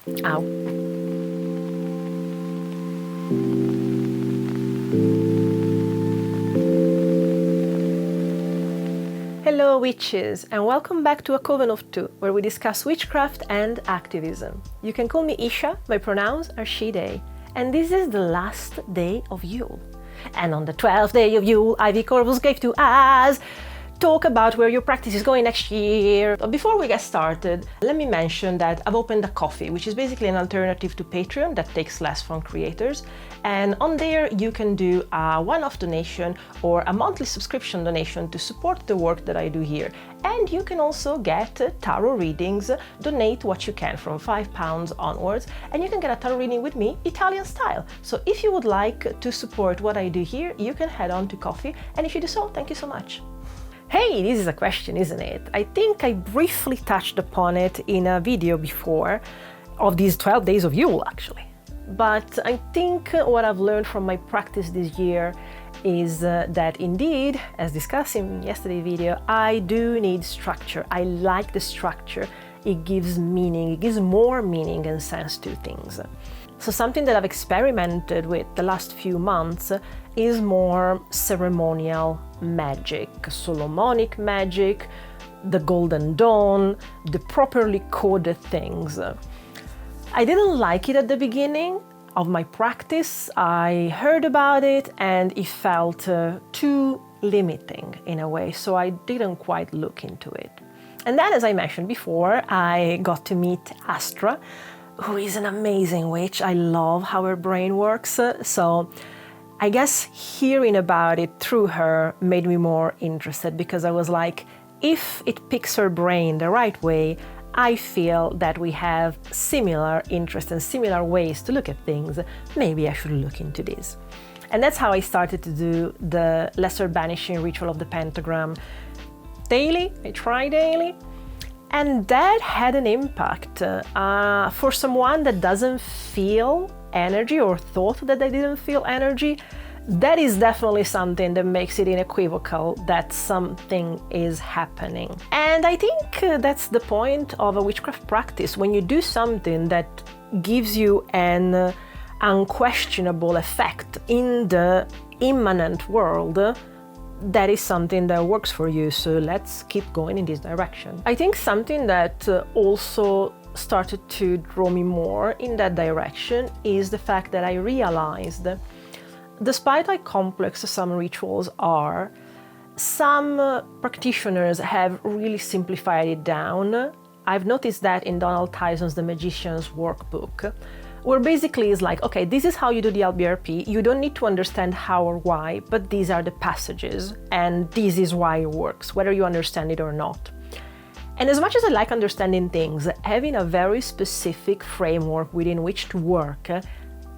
Ow. Hello witches, and welcome back to A Coven of Two, where we discuss witchcraft and activism. You can call me Isha, my pronouns are she, they, and this is the last day of Yule. And on the 12th day of Yule, Ivy Corvus gave to us talk about where your practice is going next year. But before we get started, let me mention that I've opened a Ko-fi, which is basically an alternative to Patreon that takes less from creators. And on there you can do a one-off donation or a monthly subscription donation to support the work that I do here. And you can also get tarot readings, donate what you can from £5 onwards, and you can get a tarot reading with me, Italian style. So if you would like to support what I do here, you can head on to Ko-fi, and if you do so, thank you so much. Hey, this is a question, isn't it? I think I briefly touched upon it in a video before of these 12 days of Yule, actually. But I think what I've learned from my practice this year is that indeed, as discussed in yesterday's video, I do need structure. I like the structure. It gives meaning, it gives more meaning and sense to things. So something that I've experimented with the last few months is more ceremonial magic, Solomonic magic, the Golden Dawn, the properly coded things. I didn't like it at the beginning of my practice. I heard about it and it felt too limiting in a way, so I didn't quite look into it. And then, as I mentioned before, I got to meet Astra, who is an amazing witch. I love how her brain works. So I guess hearing about it through her made me more interested, because I was like, if it picks her brain the right way, I feel that we have similar interests and similar ways to look at things. Maybe I should look into this. And that's how I started to do the Lesser Banishing Ritual of the Pentagram daily. I try daily. And that had an impact. For someone that doesn't feel energy or thought that they didn't feel energy, that is definitely something that makes it unequivocal that something is happening. And I think that's the point of a witchcraft practice. When you do something that gives you an unquestionable effect in the immanent world, that is something that works for you, so let's keep going in this direction. I think something that also started to draw me more in that direction is the fact that I realized, despite how complex some rituals are, some practitioners have really simplified it down. I've noticed that in Donald Tyson's The Magician's Workbook, where basically it's like, okay, this is how you do the LBRP, you don't need to understand how or why, but these are the passages, and this is why it works, whether you understand it or not. And as much as I like understanding things, having a very specific framework within which to work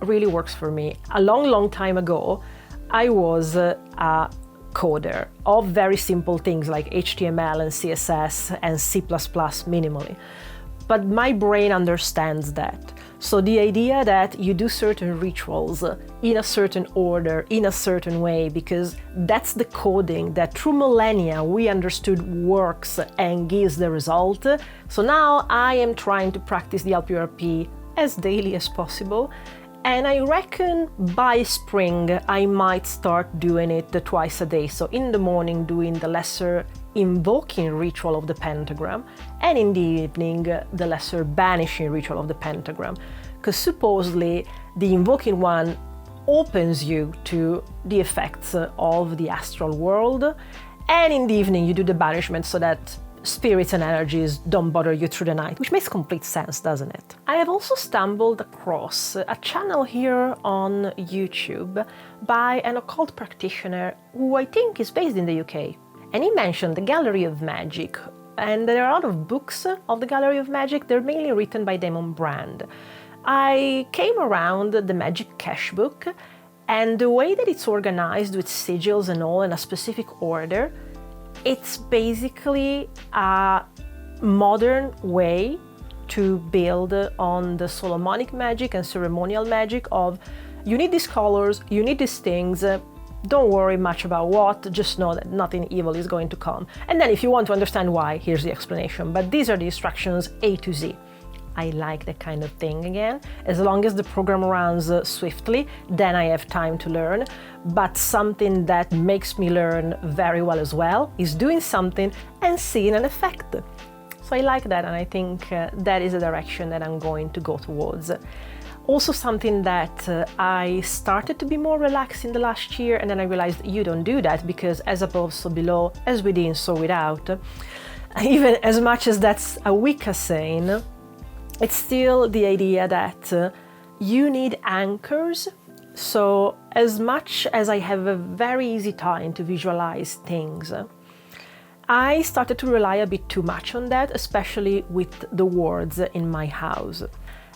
really works for me. A long time ago, I was a coder of very simple things like HTML and CSS and C++ minimally. But my brain understands that. So the idea that you do certain rituals in a certain order, in a certain way, because that's the coding that through millennia we understood works and gives the result. So now I am trying to practice the LPRP as daily as possible. And I reckon by spring I might start doing it twice a day. So in the morning doing the lesser invoking ritual of the pentagram, and in the evening the lesser banishing ritual of the pentagram. Because supposedly the invoking one opens you to the effects of the astral world, and in the evening you do the banishment so that spirits and energies don't bother you through the night, which makes complete sense, doesn't it? I have also stumbled across a channel here on YouTube by an occult practitioner who I think is based in the UK. And he mentioned the Gallery of Magic, and there are a lot of books of the Gallery of Magic. They're mainly written by Damon Brand. I came around the Magic Cash book, and the way that it's organized with sigils and all in a specific order, it's basically a modern way to build on the Solomonic magic and ceremonial magic of you need these colors, you need these things, don't worry much about what, just know that nothing evil is going to come. And then if you want to understand why, here's the explanation. But these are the instructions A to Z. I like that kind of thing again. As long as the program runs swiftly, then I have time to learn. But something that makes me learn very well as well is doing something and seeing an effect. So I like that, and I think that is a direction that I'm going to go towards. Also something that I started to be more relaxed in the last year, and then I realized you don't do that, because as above, so below, as within, so without. Even as much as that's a weaker saying, it's still the idea that you need anchors. So as much as I have a very easy time to visualize things, I started to rely a bit too much on that, especially with the words in my house.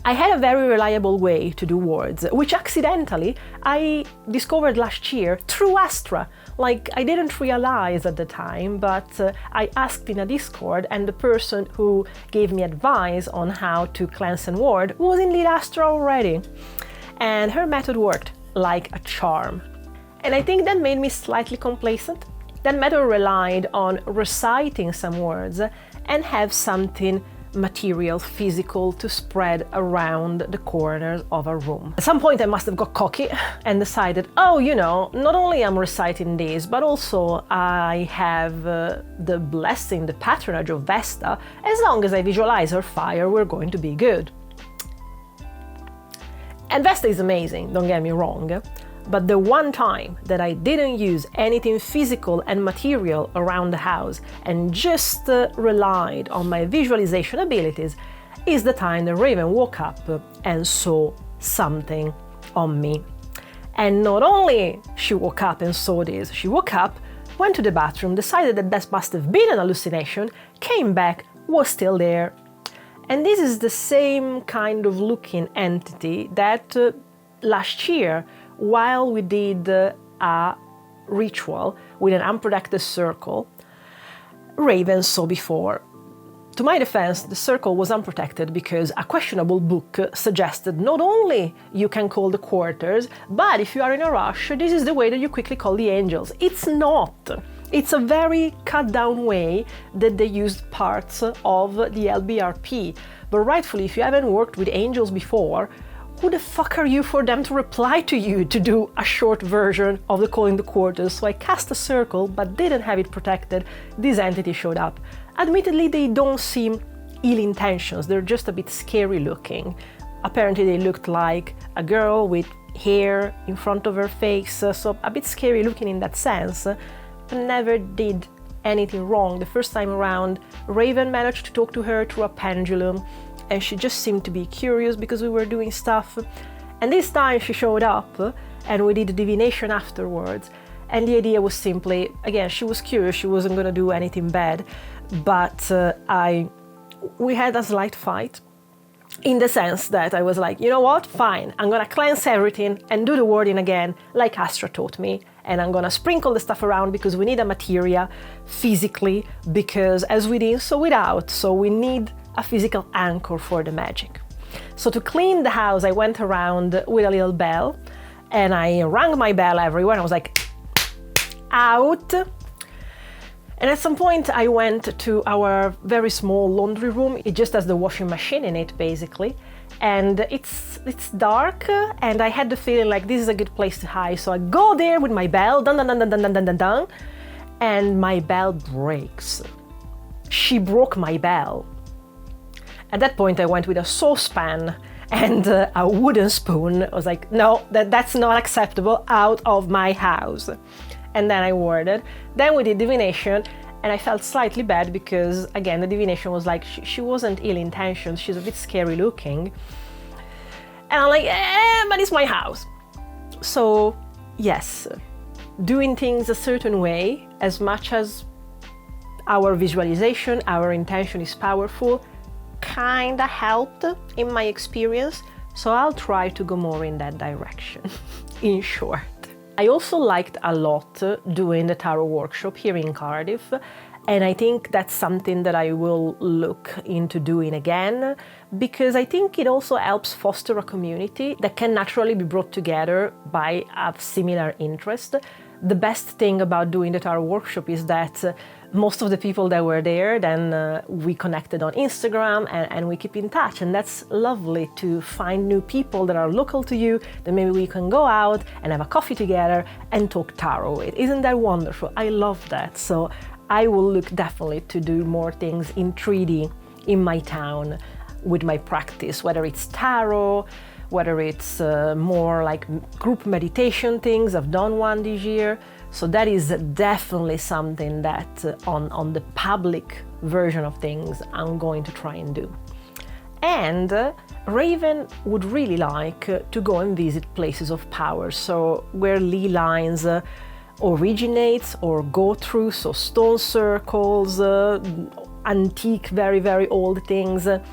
I had a very reliable way to do words, which accidentally I discovered last year through Astra. Like, I didn't realize at the time, but I asked in a Discord, and the person who gave me advice on how to cleanse and word was indeed Astra already. And her method worked like a charm. And I think that made me slightly complacent. That method relied on reciting some words and have something material, physical, to spread around the corners of a room. At some point I must have got cocky and decided, oh, you know, not only I'm reciting this, but also I have the blessing, the patronage of Vesta. As long as I visualize her fire, we're going to be good. And Vesta is amazing, don't get me wrong. But the one time that I didn't use anything physical and material around the house and just relied on my visualization abilities is the time the Raven woke up and saw something on me. And not only she woke up and saw this, she woke up, went to the bathroom, decided that must have been an hallucination, came back, was still there. And this is the same kind of looking entity that last year, while we did a ritual with an unprotected circle, Raven saw before. To my defense, the circle was unprotected because a questionable book suggested not only you can call the quarters, but if you are in a rush, this is the way that you quickly call the angels. It's not. It's a very cut down way that they used parts of the LBRP. But rightfully, if you haven't worked with angels before, who the fuck are you for them to reply to you to do a short version of the calling the quarters? So I cast a circle but didn't have it protected. This entity showed up. Admittedly, they don't seem ill intentions, they're just a bit scary looking. Apparently they looked like a girl with hair in front of her face, so a bit scary looking in that sense, but never did anything wrong. The first time around, Raven managed to talk to her through a pendulum, and she just seemed to be curious because we were doing stuff. And this time she showed up and we did divination afterwards. And the idea was simply, again, she was curious, she wasn't going to do anything bad, but we had a slight fight in the sense that I was like, you know what, fine, I'm going to cleanse everything and do the wording again like Astra taught me. And I'm going to sprinkle the stuff around because we need a materia physically, because as within, so without, so we need a physical anchor for the magic. So to clean the house, I went around with a little bell and I rang my bell everywhere. I was like, out. And at some point I went to our very small laundry room. It just has the washing machine in it, basically. And it's dark, and I had the feeling like this is a good place to hide. So I go there with my bell, dun dun dun dun dun dun dun dun, and my bell breaks. She broke my bell. At that point, I went with a saucepan and a wooden spoon. I was like, no, that's not acceptable, out of my house. And then I worded. Then we did divination, and I felt slightly bad because, again, the divination was like, she wasn't ill-intentioned, she's a bit scary looking. And I'm like, but it's my house. So, yes, doing things a certain way, as much as our visualization, our intention is powerful, kinda helped in my experience, so I'll try to go more in that direction, in short. I also liked a lot doing the tarot workshop here in Cardiff, and I think that's something that I will look into doing again, because I think it also helps foster a community that can naturally be brought together by a similar interest. The best thing about doing the tarot workshop is that most of the people that were there, then we connected on Instagram and we keep in touch. And that's lovely to find new people that are local to you, that maybe we can go out and have a coffee together and talk tarot with. Isn't that wonderful? I love that. So I will look definitely to do more things in 3D in my town with my practice, whether it's tarot, whether it's more like group meditation things. I've done one this year. So that is definitely something that on the public version of things I'm going to try and do. And Raven would really like to go and visit places of power, so where ley lines originates or go through, so stone circles, antique, very, very old things. And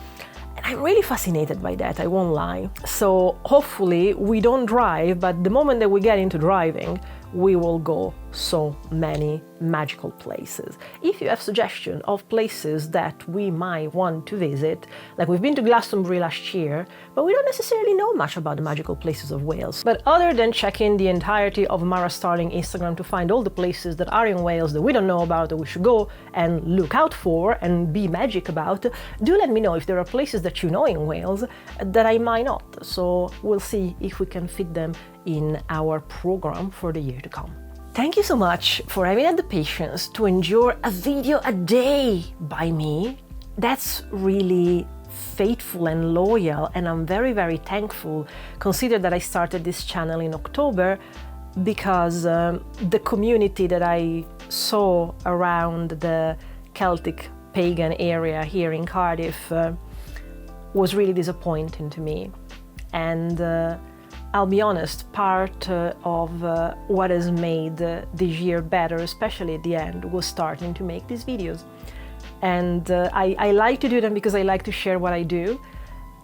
I'm really fascinated by that, I won't lie. So hopefully we don't drive, but the moment that we get into driving, we will go so many magical places. If you have suggestions of places that we might want to visit, like we've been to Glastonbury last year, but we don't necessarily know much about the magical places of Wales. But other than checking the entirety of Mara Starling Instagram to find all the places that are in Wales that we don't know about, that we should go and look out for and be magic about, do let me know if there are places that you know in Wales that I might not. So we'll see if we can fit them in our program for the year to come. Thank you so much for having had the patience to endure a video a day by me. That's really faithful and loyal, and I'm very, very thankful. Consider that I started this channel in October because the community that I saw around the Celtic pagan area here in Cardiff was really disappointing to me. And I'll be honest, part of what has made this year better, especially at the end, was starting to make these videos. And I like to do them because I like to share what I do.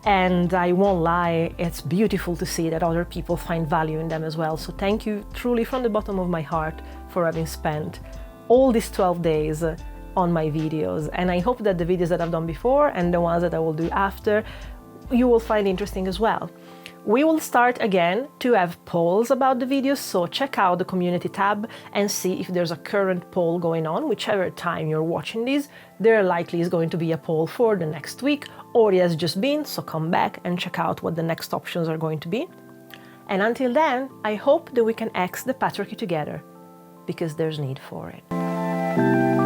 And I won't lie, it's beautiful to see that other people find value in them as well. So thank you truly from the bottom of my heart for having spent all these 12 days on my videos. And I hope that the videos that I've done before and the ones that I will do after, you will find interesting as well. We will start again to have polls about the videos, so check out the community tab and see if there's a current poll going on. Whichever time you're watching this, there likely is going to be a poll for the next week, or it has just been, so come back and check out what the next options are going to be. And until then, I hope that we can axe the patriarchy together, because there's need for it.